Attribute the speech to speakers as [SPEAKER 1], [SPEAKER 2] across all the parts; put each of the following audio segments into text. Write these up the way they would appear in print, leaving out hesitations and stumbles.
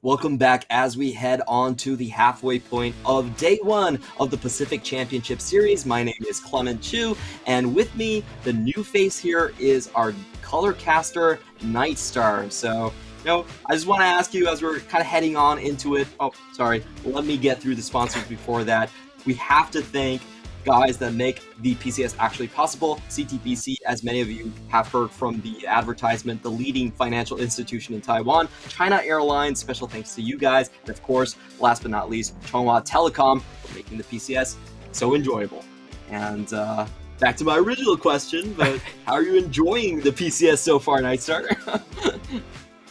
[SPEAKER 1] Welcome back as we head on to the halfway point of day one of the Pacific Championship Series. My name is Clement Chu, and with me, the new face here is our color caster, Nightstar. So, I just want to ask you as we're kind of heading on into it. Oh, sorry. Let me get through the sponsors before that. We have to thank guys that make the PCS actually possible. CTBC, as many of you have heard from the advertisement, the leading financial institution in Taiwan. China Airlines, special thanks to you guys. And of course, last but not least, Chunghwa Telecom for making the PCS so enjoyable. And back to my original question, but how are you enjoying the PCS so far, Nightstar?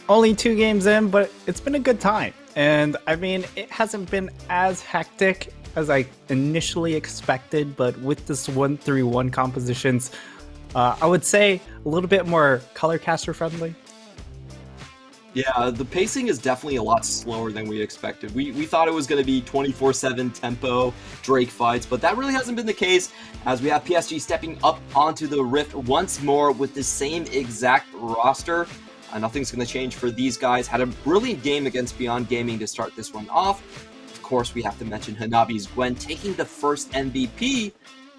[SPEAKER 2] Only 2 games in, but it's been a good time. And I mean, it hasn't been as hectic as I initially expected, but with this 1-3-1 compositions, I would say a little bit more color caster friendly.
[SPEAKER 1] Yeah, the pacing is definitely a lot slower than we expected. We thought it was going to be 24/7 tempo Drake fights, but that really hasn't been the case, as we have PSG stepping up onto the Rift once more with the same exact roster. Nothing's going to change for these guys. Had a brilliant game against Beyond Gaming to start this one off. Of course, we have to mention Hanabi's Gwen taking the first MVP,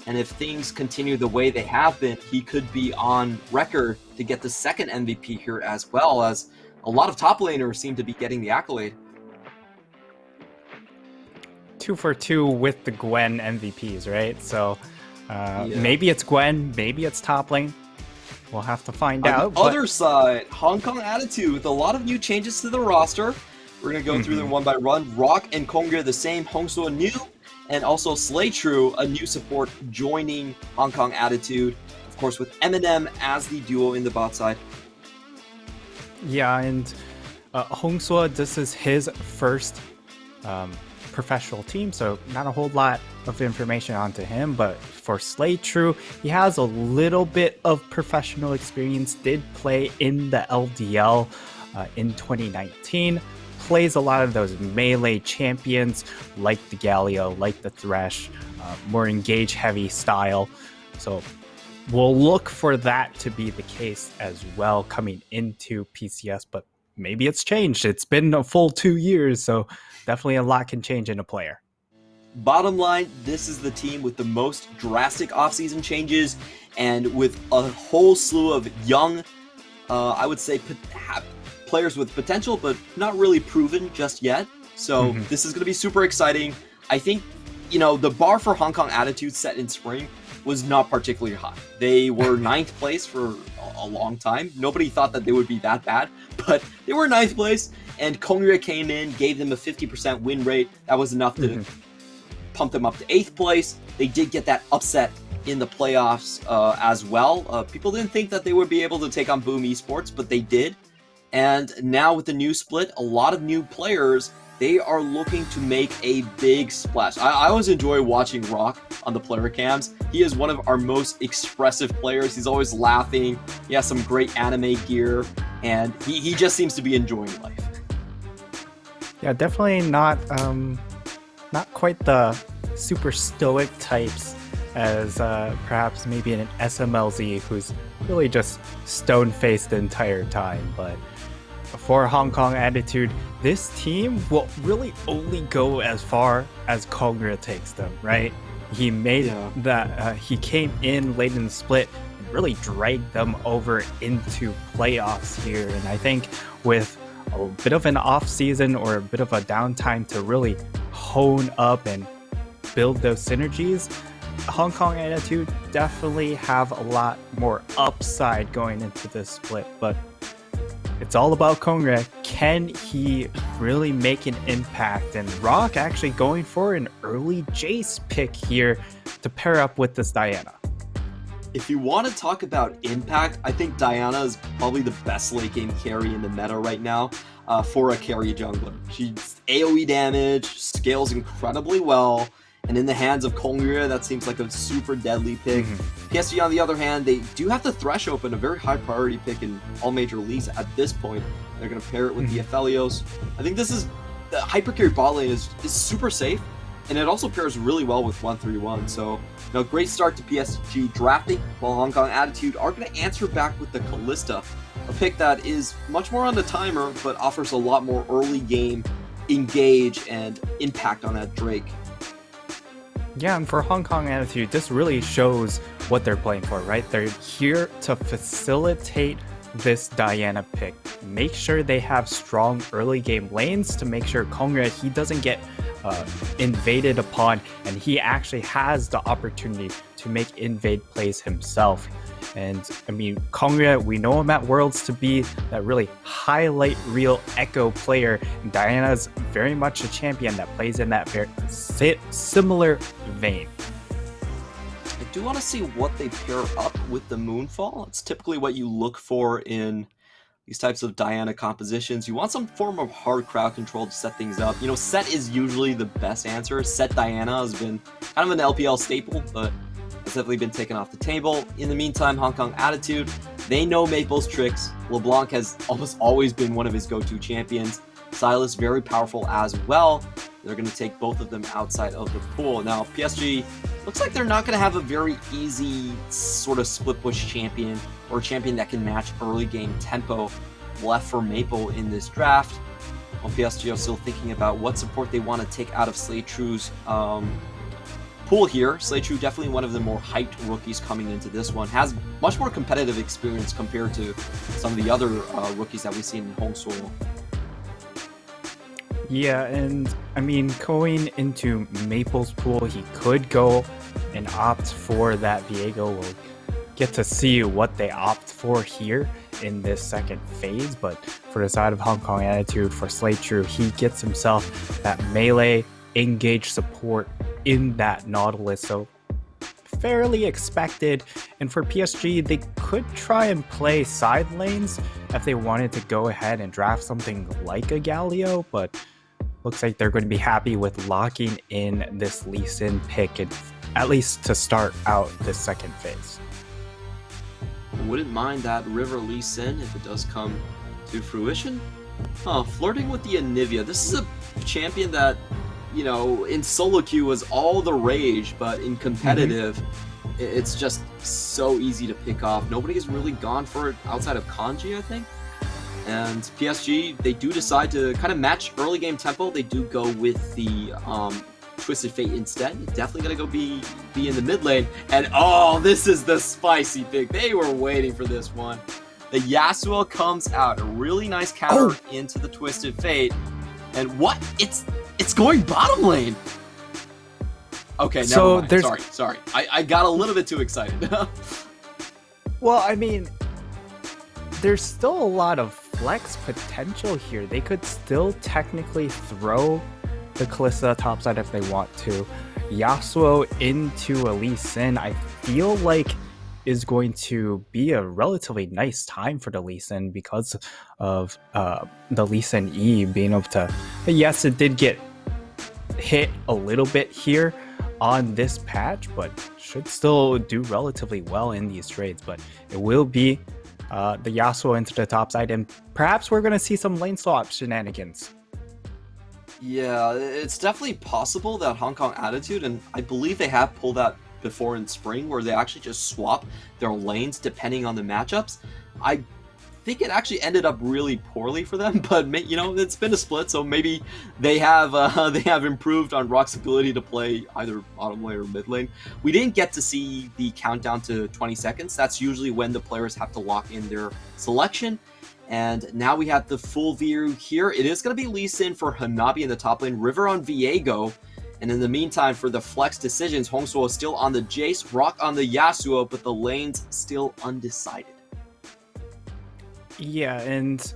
[SPEAKER 1] and if things continue the way they have been, he could be on record to get the second MVP here, as well as a lot of top laners seem to be getting the accolade.
[SPEAKER 2] 2 for 2 with the Gwen MVPs, right? So maybe it's Gwen, maybe it's top lane. We'll have to find out.
[SPEAKER 1] On the other side, Hong Kong Attitude with a lot of new changes to the roster. We're going to go through them one by one. Rock and Kongre the same, Hongsuo new, and also Slay True, a new support joining Hong Kong Attitude. Of course, with Eminem as the duo in the bot side.
[SPEAKER 2] Yeah, and Hongsuo, this is his first professional team, so not a whole lot of information onto him, but for Slay True, he has a little bit of professional experience, did play in the LDL in 2019, plays a lot of those melee champions like the Galio, like the Thresh, more engage heavy style, so we'll look for that to be the case as well coming into PCS, but maybe it's changed. It's been a full 2 years, so definitely a lot can change in a player.
[SPEAKER 1] Bottom line, this is the team with the most drastic offseason changes, and with a whole slew of young, I would say, players with potential, but not really proven just yet. So this is going to be super exciting. I think, the bar for Hong Kong Attitude set in spring was not particularly high. They were 9th place for a long time. Nobody thought that they would be that bad, but they were 9th place, and Kongre came in, gave them a 50% win rate. That was enough to pump them up to 8th place. They did get that upset in the playoffs as well. People didn't think that they would be able to take on Boom Esports, but they did. And now with the new split, a lot of new players, they are looking to make a big splash. I always enjoy watching Rock on the player cams. He is one of our most expressive players. He's always laughing. He has some great anime gear, and he just seems to be enjoying life.
[SPEAKER 2] Yeah, definitely not quite the super stoic types as perhaps maybe an SMLZ who's really just stone-faced the entire time, but for Hong Kong Attitude, this team will really only go as far as Kongre takes them, right? He made that, he came in late in the split and really dragged them over into playoffs here. And I think with a bit of an off season or a bit of a downtime to really hone up and build those synergies, Hong Kong Attitude definitely have a lot more upside going into this split, but it's all about Kongre. Can he really make an impact? And Rock actually going for an early Jace pick here to pair up with this Diana.
[SPEAKER 1] If you want to talk about impact, I think Diana is probably the best late game carry in the meta right now for a carry jungler. She's AoE damage, scales incredibly well, and in the hands of Kongre, that seems like a super deadly pick. PSG, on the other hand, they do have to Thresh open, a very high priority pick in all major leagues at this point. They're going to pair it with the Aphelios. I think this is, the hypercarry bot lane is super safe, and it also pairs really well with 131. So, great start to PSG drafting, while Hong Kong Attitude are going to answer back with the Callista, a pick that is much more on the timer, but offers a lot more early game engage and impact on that Drake.
[SPEAKER 2] Yeah, and for Hong Kong Attitude, this really shows what they're playing for, right? They're here to facilitate this Diana pick. Make sure they have strong early game lanes to make sure Kongra, he doesn't get invaded upon, and he actually has the opportunity to make invade plays himself. And I mean, Kongra, we know him at Worlds to be that really highlight reel echo player. And Diana's very much a champion that plays in that very similar vein.
[SPEAKER 1] I do want to see what they pair up with the Moonfall. It's typically what you look for in these types of Diana compositions. You want some form of hard crowd control to set things up. Set is usually the best answer. Set Diana has been kind of an LPL staple, but it's definitely been taken off the table. In the meantime, Hong Kong Attitude, they know Maple's tricks. LeBlanc has almost always been one of his go-to champions. Silas, very powerful as well. They're going to take both of them outside of the pool. Now, PSG looks like they're not going to have a very easy sort of split push champion, or a champion that can match early game tempo left for Maple in this draft. While PSG are still thinking about what support they want to take out of Slay True's pool here. Slay True, definitely one of the more hyped rookies coming into this one, has much more competitive experience compared to some of the other rookies that we've seen in Hong Solo.
[SPEAKER 2] Yeah, and I mean, going into Maple's pool, he could go and opt for that Viego. We'll get to see what they opt for here in this second phase, but for the side of Hong Kong Attitude, for Slay True, he gets himself that melee engage support in that Nautilus, so fairly expected. And for PSG, they could try and play side lanes if they wanted to go ahead and draft something like a Galio, but looks like they're going to be happy with locking in this Lee Sin pick, and at least to start out this second phase.
[SPEAKER 1] Wouldn't mind that River Lee Sin if it does come to fruition. Flirting with the Anivia. This is a champion that, in solo queue was all the rage, but in competitive, it's just so easy to pick off. Nobody has really gone for it outside of Kanji, I think. And PSG, they do decide to kind of match early game tempo. They do go with the Twisted Fate instead. Definitely going to go be in the mid lane. And this is the spicy pick. They were waiting for this one. The Yasuo comes out. A really nice counter into the Twisted Fate. And what? It's going bottom lane. Okay, never mind. Sorry. I got a little bit too excited.
[SPEAKER 2] Well, I mean, there's still a lot of flex potential here. They could still technically throw the Kalista topside if they want to. Yasuo into a Lee Sin, I feel like is going to be a relatively nice time for the Lee Sin because of the Lee Sin E being able to... Yes, it did get hit a little bit here on this patch, but should still do relatively well in these trades. But it will be the Yasuo into the top side, and perhaps we're going to see some lane swap shenanigans.
[SPEAKER 1] Yeah, it's definitely possible that Hong Kong Attitude, and I believe they have pulled that before in spring, where they actually just swap their lanes depending on the matchups. I think it actually ended up really poorly for them, but it's been a split, so maybe they have improved on Rock's ability to play either bottom lane or mid lane. We didn't get to see the countdown to 20 seconds. That's usually when the players have to lock in their selection. And now we have the full view here. It is going to be Lee Sin for Hanabi in the top lane, River on Viego. And in the meantime, for the flex decisions, Hongsuo is still on the Jace, Rock on the Yasuo, but the lanes still undecided.
[SPEAKER 2] Yeah, and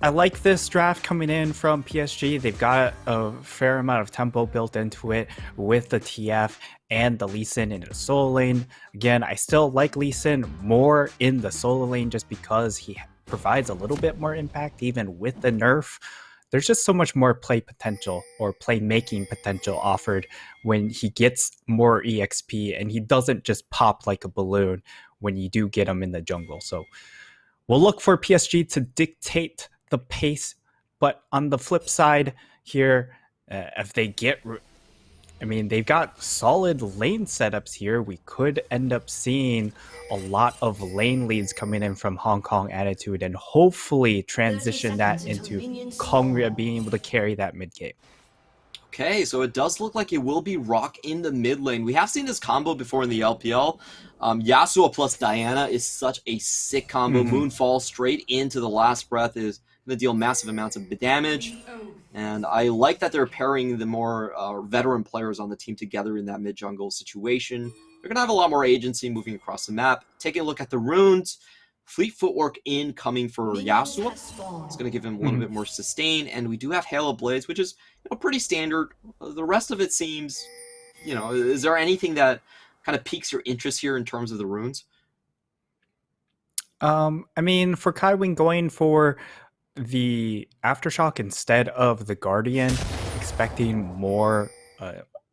[SPEAKER 2] I like this draft coming in from PSG. They've got a fair amount of tempo built into it with the TF and the Lee Sin in the solo lane. Again, I still like Lee Sin more in the solo lane just because he provides a little bit more impact even with the nerf. There's just so much more play potential or playmaking potential offered when he gets more EXP and he doesn't just pop like a balloon when you do get him in the jungle. So we'll look for PSG to dictate the pace, but on the flip side here, if they get I mean, they've got solid lane setups here. We could end up seeing a lot of lane leads coming in from Hong Kong Attitude and hopefully transition that into Kongyue being able to carry that mid game.
[SPEAKER 1] Okay, so it does look like it will be Rock in the mid lane. We have seen this combo before in the LPL. Yasuo plus Diana is such a sick combo. Moonfall straight into the last breath is going to deal massive amounts of damage. And I like that they're pairing the more veteran players on the team together in that mid-jungle situation. They're going to have a lot more agency moving across the map. Taking a look at the runes. Fleet Footwork incoming for Yasuo. It's going to give him a little bit more sustain. And we do have Halo Blades, which is pretty standard. The rest of it seems, is there anything that kind of piques your interest here in terms of the runes?
[SPEAKER 2] I mean, for Kaiwing going for the Aftershock instead of the Guardian, expecting more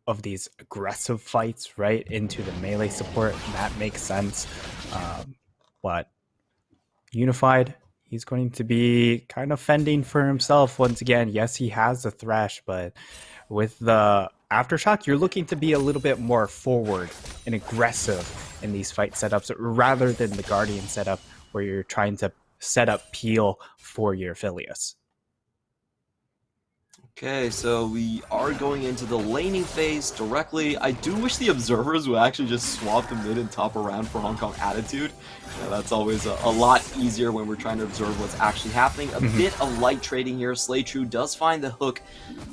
[SPEAKER 2] of these aggressive fights right into the melee support, that makes sense. But Unified, he's going to be kind of fending for himself once again. Yes, he has the Thresh, but with the Aftershock, you're looking to be a little bit more forward and aggressive in these fight setups rather than the Guardian setup where you're trying to set up peel for your Phileas.
[SPEAKER 1] Okay, so we are going into the laning phase directly. I do wish the observers would actually just swap the mid and top around for Hong Kong Attitude. That's always a lot easier when we're trying to observe what's actually happening. A bit of light trading here. Slaytrue does find the hook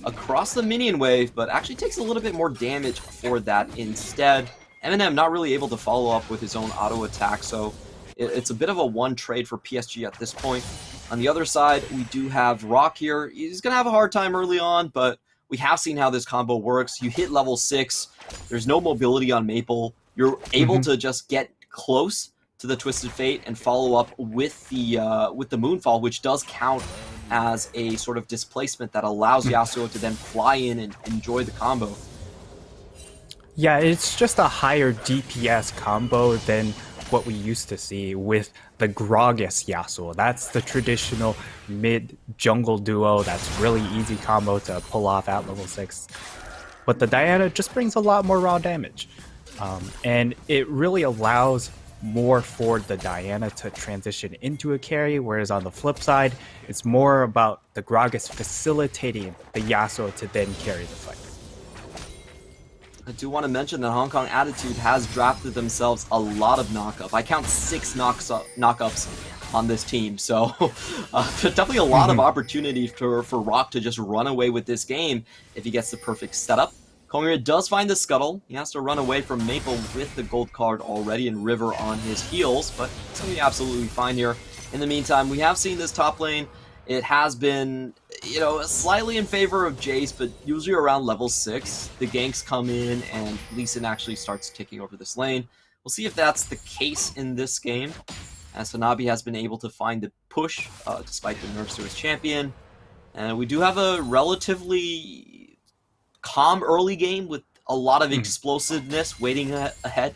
[SPEAKER 1] across the minion wave, but actually takes a little bit more damage for that instead. Eminem not really able to follow up with his own auto attack, so it's a bit of a one trade for PSG at this point. On the other side, we do have Rock here. He's going to have a hard time early on, but we have seen how this combo works. You hit level 6. There's no mobility on Maple. You're able to just get close to the Twisted Fate and follow up with the Moonfall, which does count as a sort of displacement that allows Yasuo to then fly in and enjoy the combo.
[SPEAKER 2] Yeah, it's just a higher DPS combo than what we used to see with the Gragas Yasuo. That's the traditional mid-jungle duo that's really easy combo to pull off at level 6. But the Diana just brings a lot more raw damage. And it really allows more for the Diana to transition into a carry, whereas on the flip side, it's more about the Gragas facilitating the Yasuo to then carry the fight.
[SPEAKER 1] I do want to mention that Hong Kong Attitude has drafted themselves a lot of knockup. I count 6 knockups on this team, so there's definitely a lot of opportunity for Rock to just run away with this game if he gets the perfect setup. Kongyue does find the scuttle. He has to run away from Maple with the gold card already and River on his heels, but it's going to be absolutely fine here. In the meantime, we have seen this top lane. It has been, slightly in favor of Jace, but usually around level 6, the ganks come in and Lee Sin actually starts taking over this lane. We'll see if that's the case in this game, as Hanabi has been able to find the push despite the nerfs to his champion. And we do have a relatively calm early game with a lot of explosiveness waiting ahead.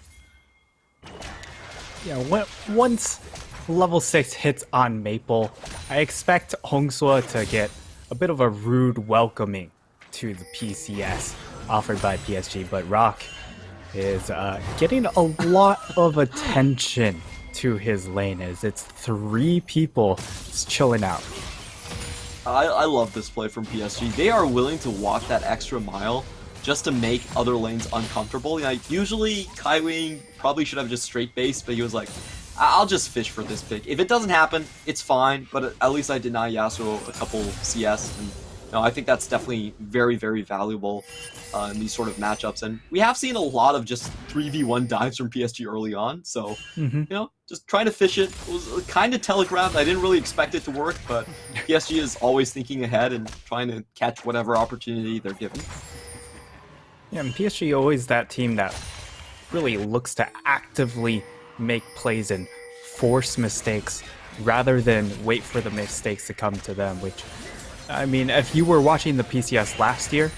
[SPEAKER 2] Yeah, once level 6 hits on Maple, I expect Hongsua to get a bit of a rude welcoming to the PCS offered by PSG, but Rock is getting a lot of attention to his lane as it's 3 people just chilling out.
[SPEAKER 1] I love this play from PSG. They are willing to walk that extra mile just to make other lanes uncomfortable. Usually Kaiwing probably should have just straight base, but he was like, I'll just fish for this pick. If it doesn't happen, it's fine, but at least I deny Yasuo a couple CS, and I think that's definitely very, very valuable in these sort of matchups. And we have seen a lot of just 3v1 dives from PSG early on, so, just trying to fish it. It was kind of telegraphed. I didn't really expect it to work, but PSG is always thinking ahead and trying to catch whatever opportunity they're given.
[SPEAKER 2] Yeah, and PSG always that team that really looks to actively make plays and force mistakes rather than wait for the mistakes to come to them, which, I mean, if you were watching the PCS last year,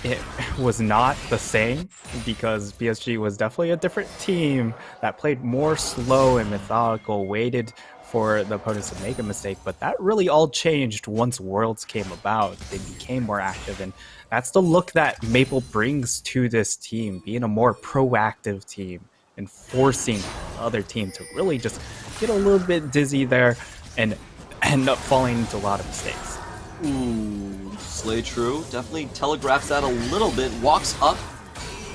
[SPEAKER 2] it was not the same because PSG was definitely a different team that played more slow and methodical, waited for the opponents to make a mistake, but that really all changed once Worlds came about. They became more active, and that's the look that Maple brings to this team, being a more proactive team and forcing the other team to really just get a little bit dizzy there and end up falling into a lot of mistakes.
[SPEAKER 1] Ooh, Slay True definitely telegraphs that a little bit, walks up,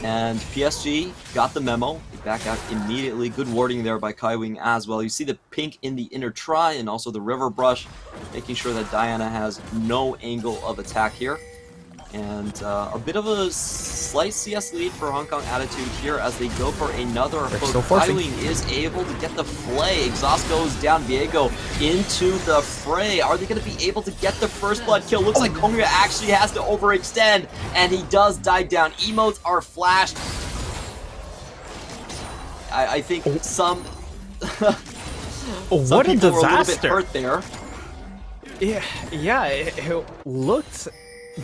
[SPEAKER 1] and PSG got the memo. They back out immediately. Good warding there by Kaiwing as well. You see the pink in the inner try and also the river brush, making sure that Diana has no angle of attack here. And a bit of a slight CS lead for Hong Kong Attitude here as they go for another hook. Kaiwing is able to get the flay. Exhaust goes down. Viego into the fray. Are they going to be able to get the first blood kill? Looks like Kongyue actually has to overextend, and he does die down. Emotes are flashed. I think some
[SPEAKER 2] what a disaster!
[SPEAKER 1] Were a little bit hurt there.
[SPEAKER 2] Yeah, it looked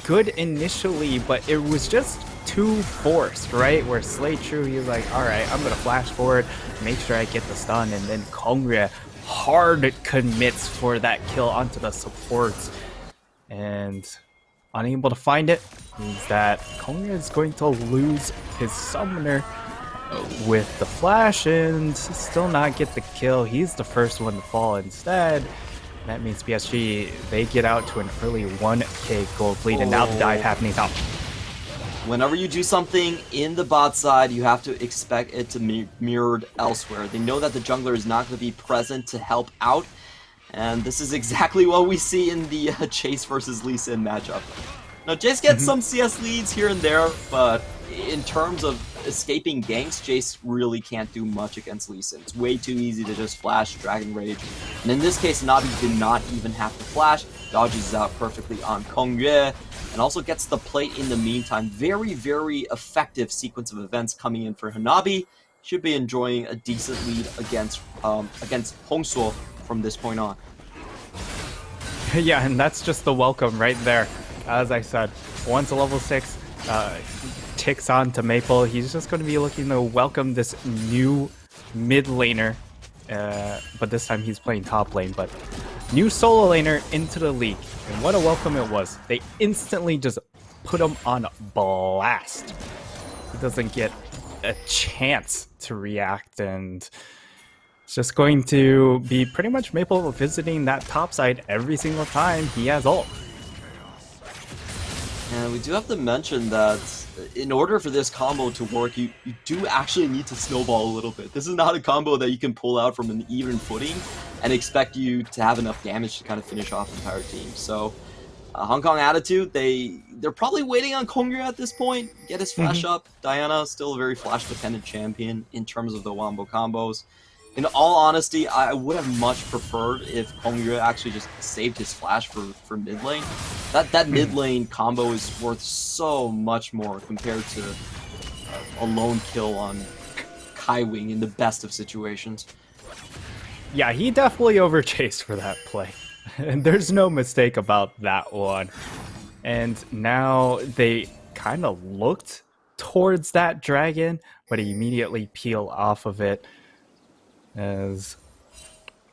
[SPEAKER 2] good initially, but it was just too forced, right? Where Slay True, he was like, all right, I'm gonna flash forward, make sure I get the stun, and then Kongyue hard commits for that kill onto the supports, and unable to find it means that Kongyue is going to lose his summoner with the flash and still not get the kill. He's the first one to fall instead. That means PSG, they get out to an early 1k gold lead, and now the dive happening top.
[SPEAKER 1] Whenever you do something in the bot side, you have to expect it to be mirrored elsewhere. They know that the jungler is not going to be present to help out, and this is exactly what we see in the Chase versus Lee Sin matchup. Now, Jace gets some CS leads here and there, but in terms of escaping ganks, Jace really can't do much against Lee Sin. It's way too easy to just flash Dragon Rage. And in this case, Nabi did not even have to flash. Dodges out perfectly on Kongyue, and also gets the plate in the meantime. Very, very effective sequence of events coming in for Hanabi. Should be enjoying a decent lead against Hongsuo from this point on.
[SPEAKER 2] Yeah, and that's just the welcome right there. As I said, once a level 6 ticks on to Maple, he's just going to be looking to welcome this new mid laner, but this time he's playing top lane, but new solo laner into the league. And what a welcome it was. They instantly just put him on blast. He doesn't get a chance to react, and it's just going to be pretty much Maple visiting that top side every single time he has ult.
[SPEAKER 1] And we do have to mention that in order for this combo to work, you do actually need to snowball a little bit. This is not a combo that you can pull out from an even footing and expect you to have enough damage to kind of finish off the entire team. So Hong Kong Attitude, they're probably waiting on Kongyue at this point. Get his flash up. Diana, still a very flash-dependent champion in terms of the wombo combos. In all honesty, I would have much preferred if Kongyue actually just saved his flash for mid lane. That mid lane combo is worth so much more compared to a lone kill on Kaiwing in the best of situations.
[SPEAKER 2] Yeah, he definitely overchased for that play. And there's no mistake about that one. And now they kind of looked towards that dragon, but he immediately peeled off of it. As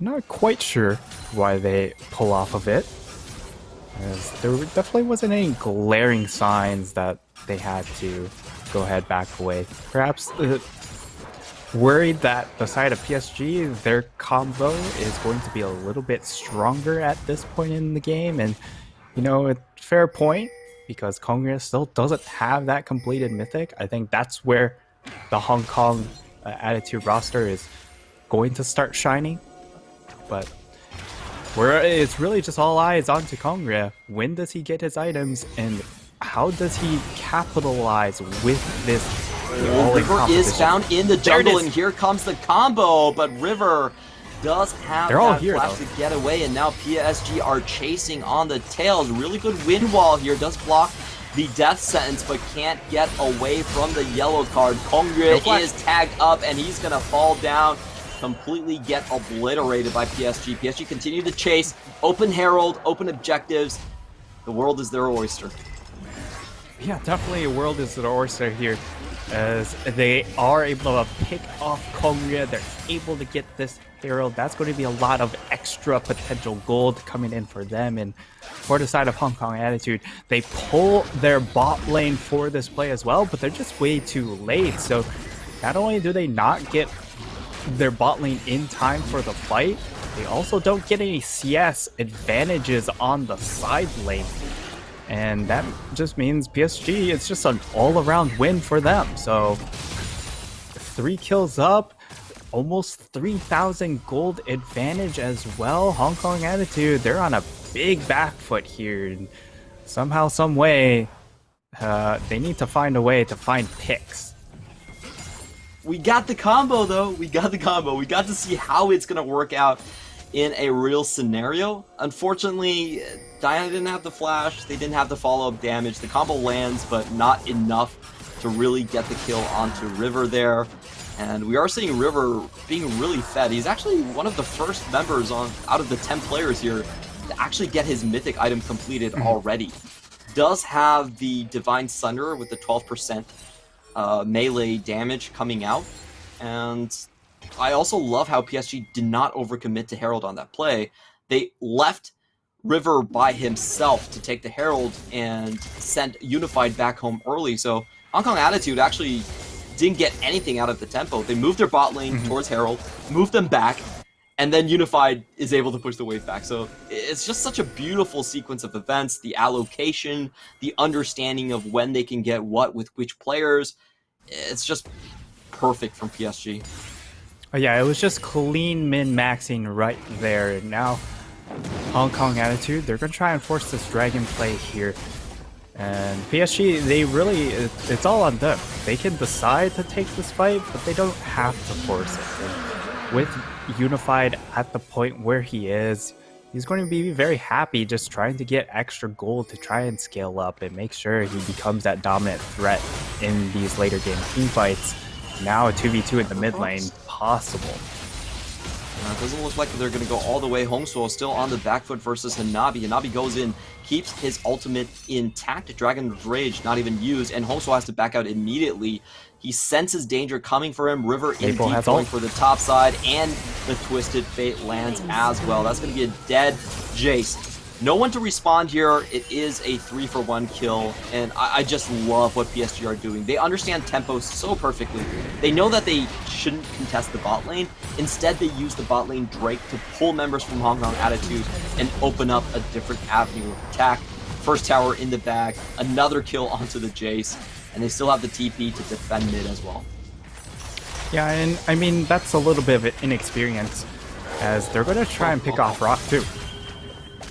[SPEAKER 2] I'm not quite sure why they pull off of it, as there definitely wasn't any glaring signs that they had to go ahead back away. Perhaps worried that the side of PSG, their combo is going to be a little bit stronger at this point in the game, and you know, a fair point, because Kongyue still doesn't have that completed mythic. I think that's where the Hong Kong Attitude roster is going to start shining, but it's really just all eyes onto Kongyue. When does he get his items, and how does he capitalize with this?
[SPEAKER 1] River is found in the jungle, and here comes the combo, but River does have that flash to get away, and now PSG are chasing on the tails. Really good wind wall here, does block the death sentence, but can't get away from the yellow card. Kongyue is tagged up, and he's gonna fall down, completely get obliterated by PSG. PSG continue to chase, open Herald, open objectives. The world is their oyster.
[SPEAKER 2] Yeah, definitely a world is their oyster here. as they are able to pick off Kongyue. They're able to get this Herald. That's going to be a lot of extra potential gold coming in for them. And for the side of Hong Kong Attitude, they pull their bot lane for this play as well, but they're just way too late. So not only do they not get their bot lane in time for the fight, they also don't get any CS advantages on the side lane. And that just means PSG, it's just an all-around win for them. So 3 kills up, almost 3,000 gold advantage as well. Hong Kong Attitude, they're on a big back foot here. And somehow, some way, they need to find a way to find picks.
[SPEAKER 1] We got the combo, though. We got the combo. We got to see how it's going to work out in a real scenario. Unfortunately, Diana didn't have the flash. They didn't have the follow-up damage. The combo lands, but not enough to really get the kill onto River there. And we are seeing River being really fed. He's actually one of the first members out of the 10 players here to actually get his mythic item completed already. Does have the Divine Sunder with the 12% melee damage coming out. And I also love how PSG did not overcommit to Herald on that play. They left River by himself to take the Herald and sent Unified back home early. So Hong Kong Attitude actually didn't get anything out of the tempo. They moved their bot lane towards Herald, moved them back, and then Unified is able to push the wave back. So it's just such a beautiful sequence of events, the allocation, the understanding of when they can get what with which players. It's just perfect from PSG.
[SPEAKER 2] Oh yeah, it was just clean min-maxing right there. And now Hong Kong Attitude, they're going to try and force this dragon play here. And PSG, they really, it's all on them. They can decide to take this fight, but they don't have to force it. And with Unified at the point where he is, he's going to be very happy just trying to get extra gold to try and scale up and make sure he becomes that dominant threat in these later game team fights. Now a 2v2 in the mid lane possible.
[SPEAKER 1] It doesn't look like they're going to go all the way. Hongsuo still on the back foot versus Hanabi. Hanabi goes in, keeps his ultimate intact. Dragon's Rage not even used, and Hongsuo has to back out immediately. He senses danger coming for him. River in deep going for the top side, and the Twisted Fate lands as well. That's going to be a dead Jace. No one to respond here. It is a 3-for-1 kill, and I just love what PSG are doing. They understand tempo so perfectly. They know that they shouldn't contest the bot lane. Instead, they use the bot lane Drake to pull members from Hong Kong Attitude and open up a different avenue of attack. First tower in the bag, another kill onto the Jace, and they still have the TP to defend mid as well.
[SPEAKER 2] Yeah, and I mean, that's a little bit of inexperience, as they're going to try and pick off Rock too.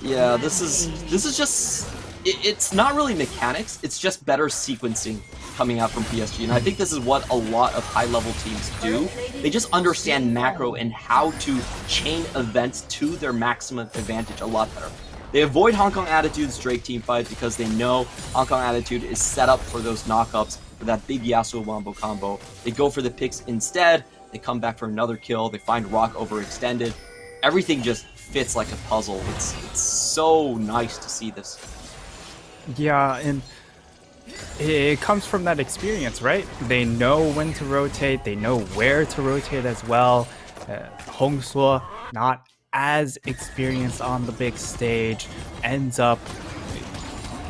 [SPEAKER 1] Yeah, this is just, it's not really mechanics, it's just better sequencing coming out from PSG, and I think this is what a lot of high-level teams do. They just understand macro and how to chain events to their maximum advantage a lot better. They avoid Hong Kong Attitude's Drake team fight because they know Hong Kong Attitude is set up for those knockups, for that big Yasuo Wombo combo. They go for the picks instead, they come back for another kill, they find Rock overextended. Everything just fits like a puzzle. It's so nice to see this.
[SPEAKER 2] Yeah, and it comes from that experience, right? They know when to rotate, they know where to rotate as well. Hongsuo, not as experienced on the big stage, ends up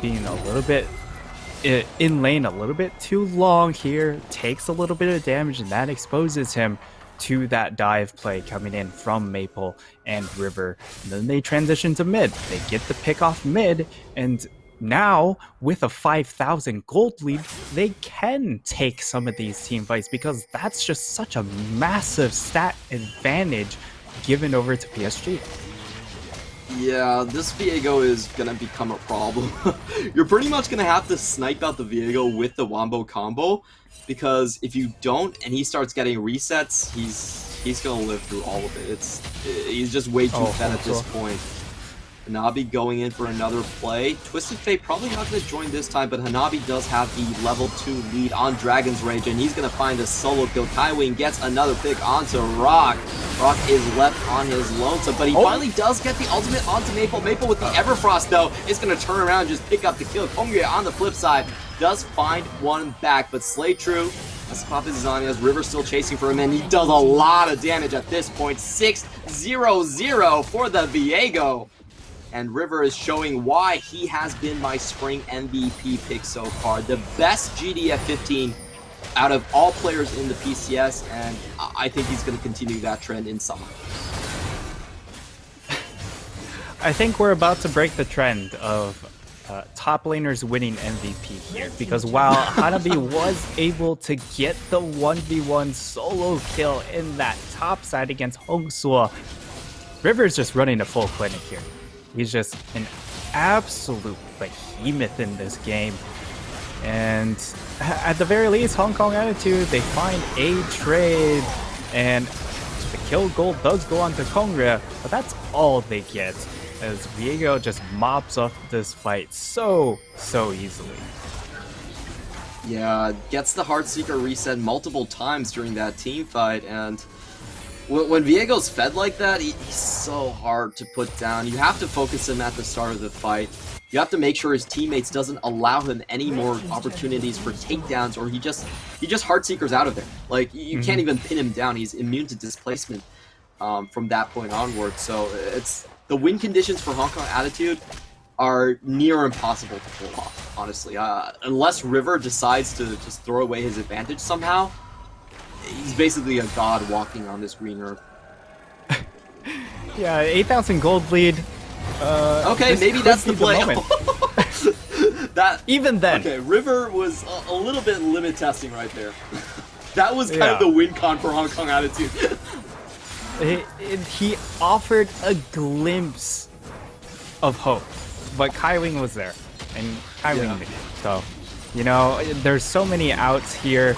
[SPEAKER 2] being a little bit in lane a little bit too long here, takes a little bit of damage, and that exposes him to that dive play coming in from Maple and River. And then they transition to mid. They get the pick off mid, and now with a 5,000 gold lead, they can take some of these team fights because that's just such a massive stat advantage given over to PSG.
[SPEAKER 1] Yeah, this Viego is gonna become a problem. You're pretty much gonna have to snipe out the Viego with the Wombo combo, because if you don't and he starts getting resets, he's gonna live through all of it. He's just way too fed at this point. Hanabi going in for another play. Twisted Fate probably not going to join this time, but Hanabi does have the level 2 lead on Dragon's Rage, and he's going to find a solo kill. Kaiwing gets another pick onto Rock. Rock is left on his lonesome, but he finally does get the ultimate onto Maple. Maple with the Everfrost, though, is going to turn around and just pick up the kill. Kongyue on the flip side does find one back, but Slay True That's Papa Zizani as River still chasing for him, and he does a lot of damage at this point. 6-0-0 for the Viego. And River is showing why he has been my spring MVP pick so far. The best GD at 15 out of all players in the PCS, and I think he's going to continue that trend in summer.
[SPEAKER 2] I think we're about to break the trend of top laners winning MVP here, because while Hanabi was able to get the 1v1 solo kill in that top side against Hongsuo, River's just running a full clinic here. He's just an absolute behemoth in this game. And at the very least, Hong Kong Attitude, they find a trade, and the kill goal does go on to Kongre, but that's all they get, as Viego just mops up this fight so easily.
[SPEAKER 1] Yeah, gets the Heartseeker reset multiple times during that team fight, and when Viego's fed like that, he's so hard to put down. You have to focus him at the start of the fight. You have to make sure his teammates doesn't allow him any more opportunities for takedowns, or he just Heartseekers out of there. Like, you can't even pin him down. He's immune to displacement from that point onward. So it's the win conditions for Hong Kong Attitude are near impossible to pull off, honestly. Unless River decides to just throw away his advantage somehow, he's basically a god walking on this green earth.
[SPEAKER 2] Yeah, 8,000 gold lead.
[SPEAKER 1] Okay, maybe that's the play.
[SPEAKER 2] Even then.
[SPEAKER 1] Okay, River was a little bit limit testing right there. That was kind of the win con for Hong Kong Attitude.
[SPEAKER 2] He offered a glimpse of hope, but Kaiwing was there, and Kaiwing did. So, you know, there's so many outs here,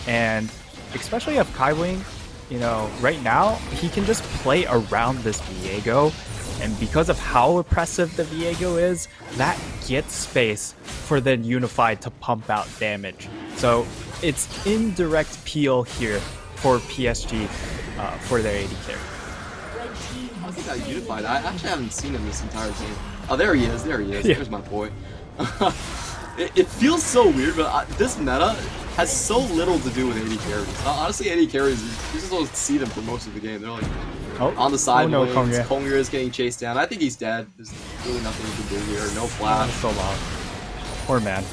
[SPEAKER 2] and especially of Kaiwing, you know, right now, he can just play around this Viego, and because of how oppressive the Viego is, that gets space for the Unified to pump out damage. So it's indirect peel here for PSG for their AD carry.
[SPEAKER 1] I think that Unified, I actually haven't seen him this entire game. Oh, there he is, yeah. There's my boy. It feels so weird, but this meta has so little to do with AD carries. Honestly, AD carries, you just don't see them for most of the game. They're like on the side lanes. Kongre is getting chased down. I think he's dead. There's really nothing he can do here. No flash.
[SPEAKER 2] So long. Poor man.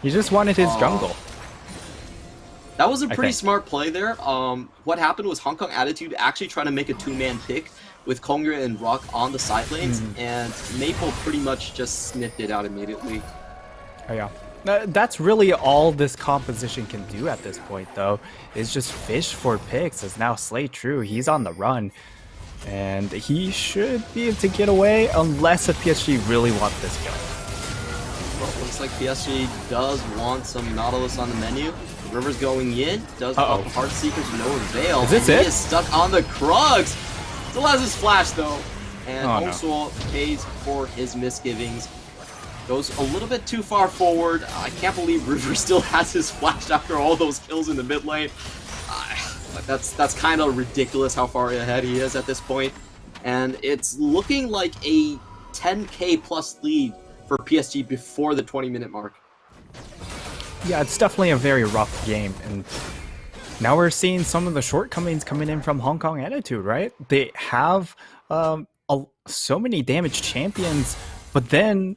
[SPEAKER 2] He just wanted his jungle.
[SPEAKER 1] That was a pretty smart play there. What happened was Hong Kong Attitude actually trying to make a two-man pick with Kongre and Rock on the side lanes, and Maple pretty much just sniffed it out immediately.
[SPEAKER 2] Oh yeah. That's really all this composition can do at this point, though, is just fish for picks, as now Slay True, he's on the run. And he should be able to get away, unless a PSG really want this kill.
[SPEAKER 1] Well, looks like PSG does want some Nautilus on the menu. River's going in, does pop Heartseekers, no avail.
[SPEAKER 2] Is this it?
[SPEAKER 1] He is stuck on the Krugs. Still has his flash, though. And also pays for his misgivings. Goes a little bit too far forward. I can't believe River still has his flash after all those kills in the mid lane. That's kind of ridiculous how far ahead he is at this point. And it's looking like a 10k plus lead for PSG before the 20-minute mark.
[SPEAKER 2] Yeah, it's definitely a very rough game. And now we're seeing some of the shortcomings coming in from Hong Kong Attitude, right? They have so many damaged champions, but then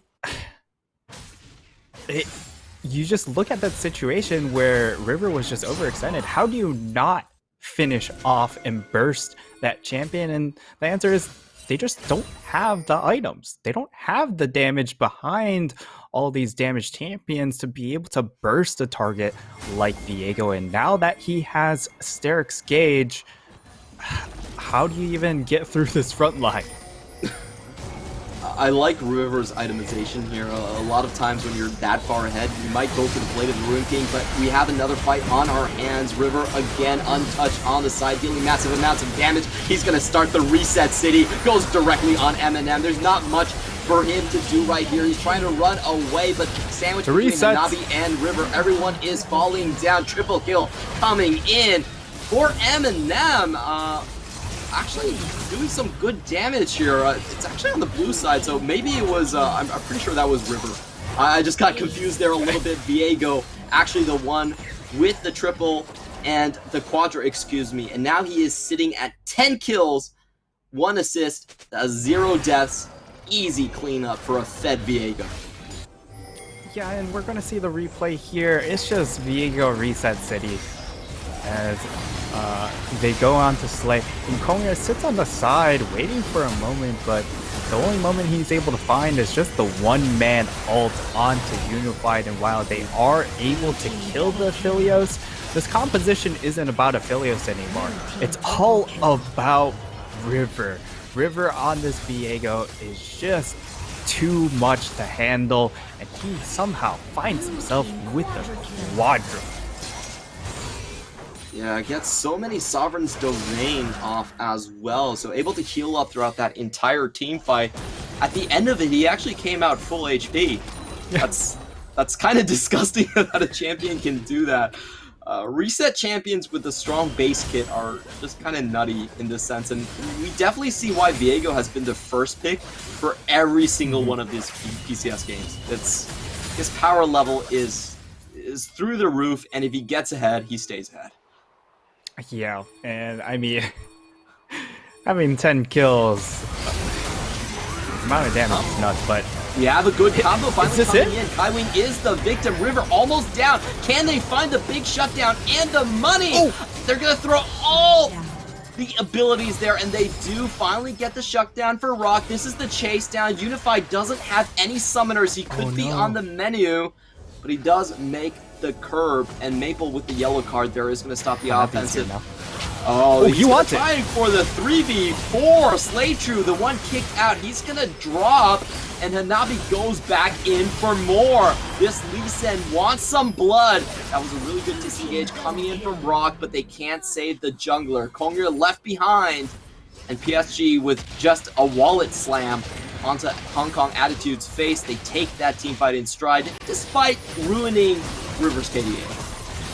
[SPEAKER 2] you just look at that situation where River was just overextended. How do you not finish off and burst that champion? And the answer is they just don't have the items. They don't have the damage behind all these damaged champions to be able to burst a target like Viego. And now that he has Steric's Gauge, how do you even get through this front line?
[SPEAKER 1] I like River's itemization here. A lot of times when you're that far ahead, you might go for the Blade of the Ruin King, but we have another fight on our hands. River again untouched on the side, dealing massive amounts of damage. He's going to start the Reset City, goes directly on Eminem. There's not much for him to do right here. He's trying to run away, but sandwich between Hanabi and River. Everyone is falling down. Triple kill coming in for Eminem. Actually doing some good damage here. It's actually on the blue side, so maybe it was, I'm pretty sure that was River. I just got confused there a little bit. Viego actually the one with the triple and the quadra, excuse me. And now he is sitting at 10 kills, 1 assist, 0 deaths. Easy cleanup for a fed Viego.
[SPEAKER 2] Yeah, and we're going to see the replay here. It's just Viego reset city as they go on to slay. And Kongyue sits on the side waiting for a moment, but the only moment he's able to find is just the one-man ult onto Unified. And while they are able to kill the Aphelios, this composition isn't about Aphelios anymore. It's all about River. River on this Viego is just too much to handle, and he somehow finds himself with a quadra.
[SPEAKER 1] Yeah, gets so many Sovereign's Domain off as well, so able to heal up throughout that entire team fight. At the end of it, he actually came out full HP. Yeah. That's kind of disgusting that a champion can do that. Reset champions with a strong base kit are just kind of nutty in this sense, and we definitely see why Viego has been the first pick for every single one of these PCS games. His power level is through the roof, and if he gets ahead, he stays ahead.
[SPEAKER 2] Yeah, and I mean, having 10 kills, the amount of damage is nuts, but
[SPEAKER 1] we have a good combo finally coming in. Kaiwing is the victim. River almost down. Can they find the big shutdown and the money? Oh. They're going to throw all the abilities there, and they do finally get the shutdown for Rock. This is the chase down. Unified doesn't have any summoners. He could be on the menu, but he does make the curb, and Maple with the yellow card there is going to stop the offensive. Oh, he's trying for the 3v4. Slaytrue, the one kicked out. He's going to drop, and Hanabi goes back in for more. This Lee Sin wants some blood. That was a really good disengage coming in from Rock, but they can't save the jungler. Kongyue left behind, and PSG with just a wallet slam onto Hong Kong Attitude's face. They take that teamfight in stride, despite ruining River's KDA.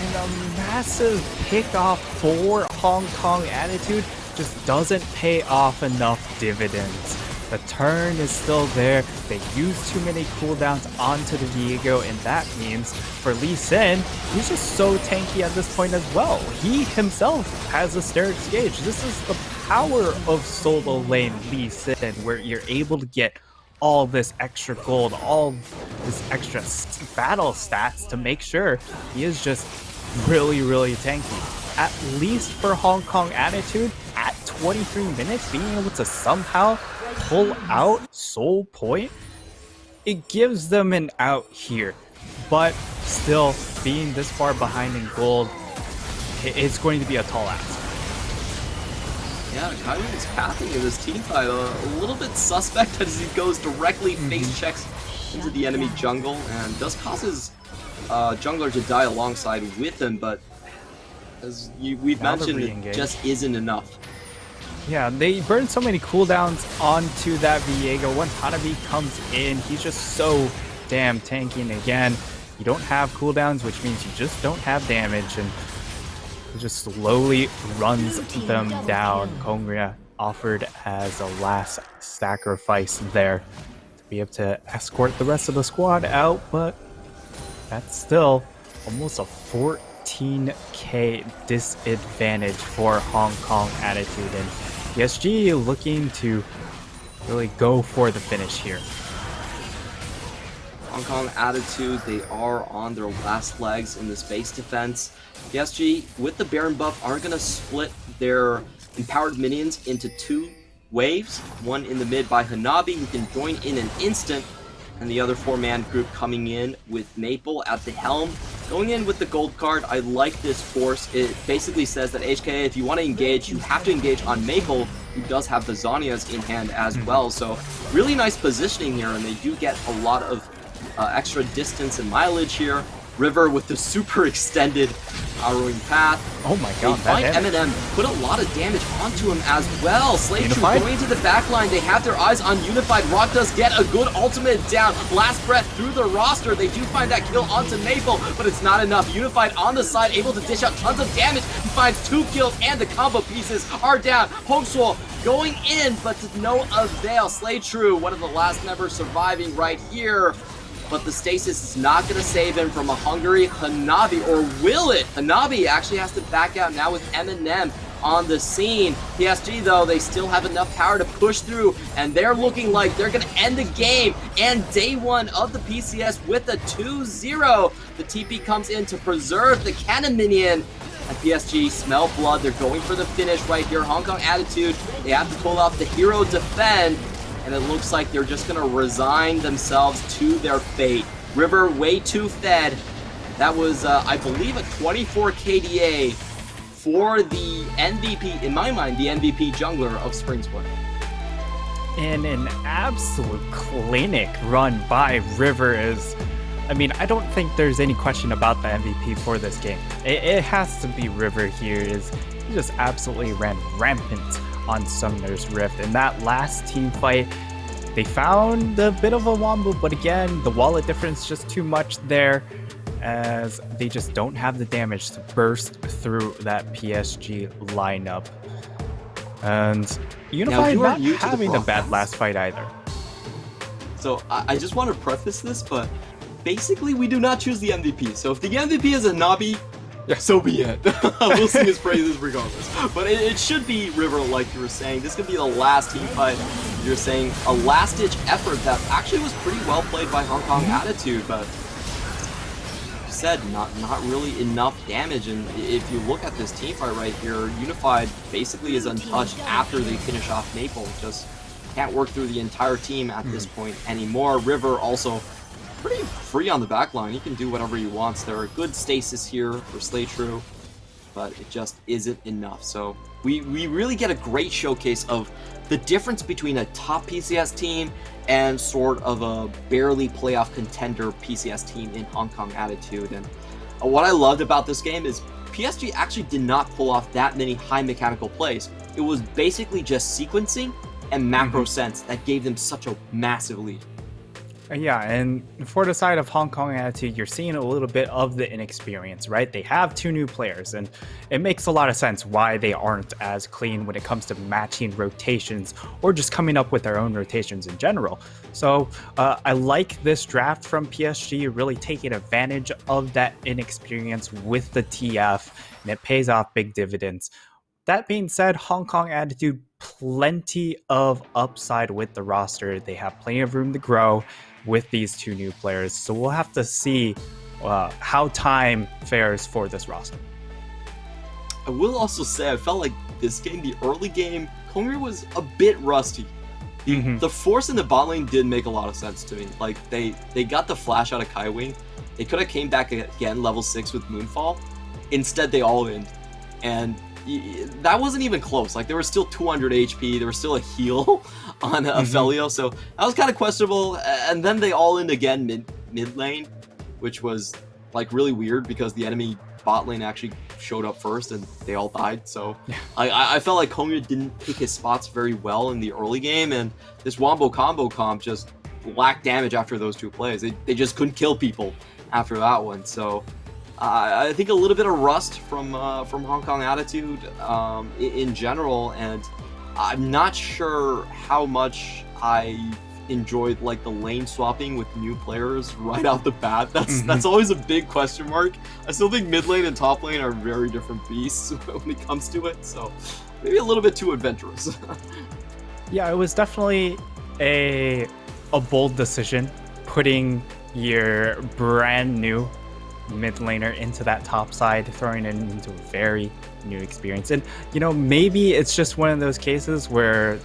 [SPEAKER 2] And a massive pick-off for Hong Kong Attitude just doesn't pay off enough dividends. The turn is still there. They use too many cooldowns onto the Viego, and that means for Lee Sin, he's just so tanky at this point as well. He himself has a Sterix gauge. This is the power of solo lane Lee Sin, where you're able to get all this extra gold, all this extra battle stats to make sure he is just really, really tanky. At least for Hong Kong Attitude, at 23 minutes, being able to somehow pull out Soul Point, it gives them an out here. But still, being this far behind in gold, it's going to be a tall ask.
[SPEAKER 1] Yeah, Kaiwing's pathing in this team fight a little bit suspect as he goes directly face checks into the enemy jungle and does cause his jungler to die alongside with him, but as we've mentioned, it just isn't enough.
[SPEAKER 2] Yeah, they burn so many cooldowns onto that Viego. When Hanabi comes in, he's just so damn tanky, and again, you don't have cooldowns, which means you just don't have damage, and it just slowly runs them down. Kongyue offered as a last sacrifice there to be able to escort the rest of the squad out, but that's still almost a 14k disadvantage for Hong Kong Attitude, and PSG looking to really go for the finish here.
[SPEAKER 1] Hong Kong Attitude, they are on their last legs in this base defense. PSG, with the Baron buff, are going to split their empowered minions into 2 waves. One in the mid by Hanabi, who can join in an instant, and the other 4-man group coming in with Maple at the helm. Going in with the gold card, I like this force. It basically says that HKA, if you want to engage, you have to engage on Maple, who does have the Zhonya's in hand as well. So really nice positioning here, and they do get a lot of extra distance and mileage here. River with the super extended arrowing path.
[SPEAKER 2] Oh my god,
[SPEAKER 1] they find Eminem, put a lot of damage onto him as well. Slaytrue going to the back line. They have their eyes on Unified. Rock does get a good ultimate down. Last breath through the roster. They do find that kill onto Maple, but it's not enough. Unified on the side, able to dish out tons of damage. He finds 2 kills, and the combo pieces are down. Hongswol going in, but to no avail. Slaytrue, one of the last members surviving right here. but the stasis is not going to save him from a hungry Hanabi, or will it? Hanabi actually has to back out now with Eminem on the scene. PSG, though, they still have enough power to push through, and they're looking like they're going to end the game and day one of the PCS with a 2-0. The TP comes in to preserve the cannon minion, and PSG smell blood. They're going for the finish right here. Hong Kong Attitude, they have to pull off the hero defend, and it looks like they're just going to resign themselves to their fate. River way too fed. That was, I believe, a 24 KDA for the MVP, in my mind, the MVP jungler of Spring Split.
[SPEAKER 2] And an absolute clinic run by River is, I mean, I don't think there's any question about the MVP for this game. It has to be River here. He just absolutely ran rampant on Summoner's Rift. In that last team fight, they found a bit of a wombo, but again, the wallet difference just too much there, as they just don't have the damage to burst through that PSG lineup. And Unified not having a bad last fight either.
[SPEAKER 1] So I just want to preface this, but basically we do not choose the MVP. So if the MVP is a Nabi, yeah, so be it. We'll sing his praises regardless. But it should be River, like you were saying. This could be the last team fight. You're saying a last-ditch effort that actually was pretty well played by Hong Kong Attitude, but said, not really enough damage. And if you look at this team fight right here, Unified basically is untouched after they finish off Maple. Just can't work through the entire team at this point anymore. River also pretty free on the back line. He can do whatever he wants. There are good stasis here for Slaytrue, but it just isn't enough. So we really get a great showcase of the difference between a top PCS team and sort of a barely playoff contender PCS team in Hong Kong Attitude. And what I loved about this game is PSG actually did not pull off that many high mechanical plays. It was basically just sequencing and macro sense that gave them such a massive lead.
[SPEAKER 2] Yeah, and for the side of Hong Kong Attitude, you're seeing a little bit of the inexperience, right? They have two new players, and it makes a lot of sense why they aren't as clean when it comes to matching rotations or just coming up with their own rotations in general. So I like this draft from PSG, really taking advantage of that inexperience with the TF, and it pays off big dividends. That being said, Hong Kong Attitude, plenty of upside with the roster. They have plenty of room to grow with these two new players. So we'll have to see how time fares for this roster.
[SPEAKER 1] I will also say I felt like this game, the early game, Kongre was a bit rusty. The force in the bot lane did make a lot of sense to me. Like they got the flash out of Kaiwing. They could have came back again level 6 with Moonfall. Instead they all in. And that wasn't even close. Like there was still 200 HP. There was still a heal on Aphelios, so that was kind of questionable. And then they all in again mid lane, which was like really weird because the enemy bot lane actually showed up first and they all died. So I felt like Kongre didn't pick his spots very well in the early game, and this Wombo combo comp just lacked damage after those two plays. They just couldn't kill people after that one. So I think a little bit of rust from Hong Kong Attitude in general, and I'm not sure how much I enjoyed like the lane swapping with new players right off the bat. That's always a big question mark. I still think mid lane and top lane are very different beasts when it comes to it, so maybe a little bit too adventurous.
[SPEAKER 2] Yeah, it was definitely a bold decision, putting your brand new mid laner into that top side, throwing it into a very new experience. And you know, maybe it's just one of those cases where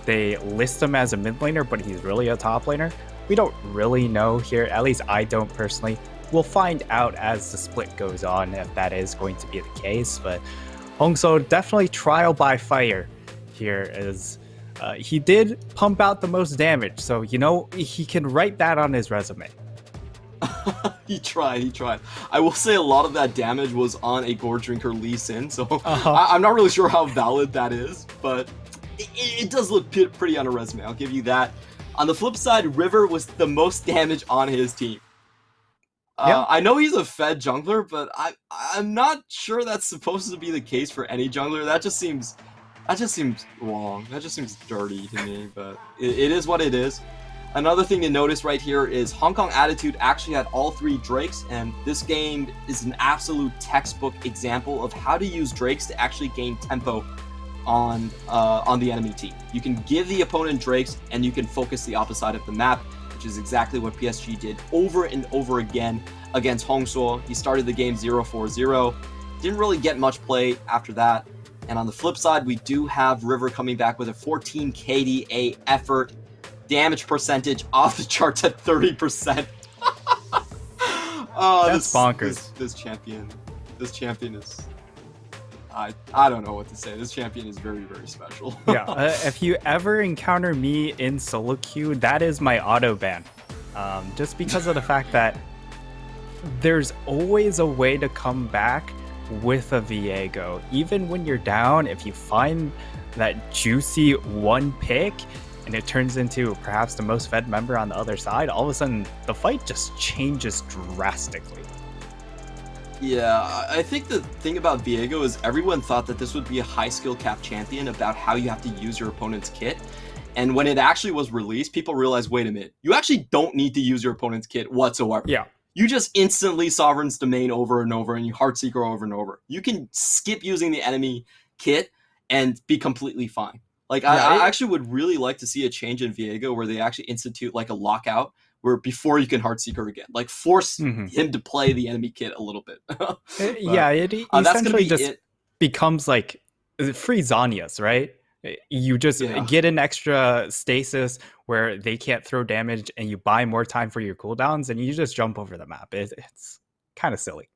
[SPEAKER 2] they list him as a mid laner, but he's really a top laner. We don't really know here, at least I don't personally. We'll find out as the split goes on if that is going to be the case, but Hongso definitely trial by fire here, as he did pump out the most damage, so you know, he can write that on his resume.
[SPEAKER 1] He tried. I will say a lot of that damage was on a Gore Drinker Lee Sin, so I'm not really sure how valid that is, but it does look pretty on a resume, I'll give you that. On the flip side, River was the most damage on his team. I know he's a fed jungler, but I'm not sure that's supposed to be the case for any jungler. That just seems wrong. That just seems dirty to me, but it is what it is. Another thing to notice right here is Hong Kong Attitude actually had all 3 Drakes, and this game is an absolute textbook example of how to use Drakes to actually gain tempo on the enemy team. You can give the opponent Drakes, and you can focus the opposite side of the map, which is exactly what PSG did over and over again against Hongsuo. He started the game 0-4-0, didn't really get much play after that. And on the flip side, we do have River coming back with a 14 KDA effort. Damage percentage off the charts at 30%. Oh,
[SPEAKER 2] that's bonkers.
[SPEAKER 1] This champion is... I don't know what to say. This champion is very, very special.
[SPEAKER 2] Yeah, if you ever encounter me in solo queue, that is my auto ban. Just because of the fact that there's always a way to come back with a Viego. Even when you're down, if you find that juicy one pick and it turns into perhaps the most fed member on the other side, all of a sudden the fight just changes drastically.
[SPEAKER 1] Yeah, I think the thing about Viego is everyone thought that this would be a high skill cap champion about how you have to use your opponent's kit. And when it actually was released, people realized, wait a minute, you actually don't need to use your opponent's kit whatsoever.
[SPEAKER 2] Yeah.
[SPEAKER 1] You just instantly Sovereign's Domain over and over, and you Heartseeker over and over. You can skip using the enemy kit and be completely fine. Like, yeah, I actually would really like to see a change in Viego where they actually institute like a lockout where before you can Heartseeker again, like force him to play the enemy kit a little bit. But,
[SPEAKER 2] yeah, it essentially just becomes like free Zanyas, right? You just get an extra stasis where they can't throw damage and you buy more time for your cooldowns and you just jump over the map. It's kind of silly.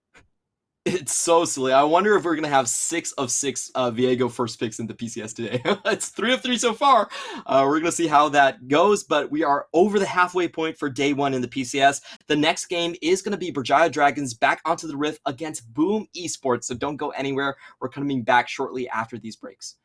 [SPEAKER 1] It's so silly. I wonder if we're going to have 6 of 6 Viego first picks into PCS today. It's 3 of 3 so far. We're going to see how that goes, but we are over the halfway point for day 1 in the PCS. The next game is going to be Berjaya Dragons back onto the Rift against Boom Esports, so don't go anywhere. We're coming back shortly after these breaks.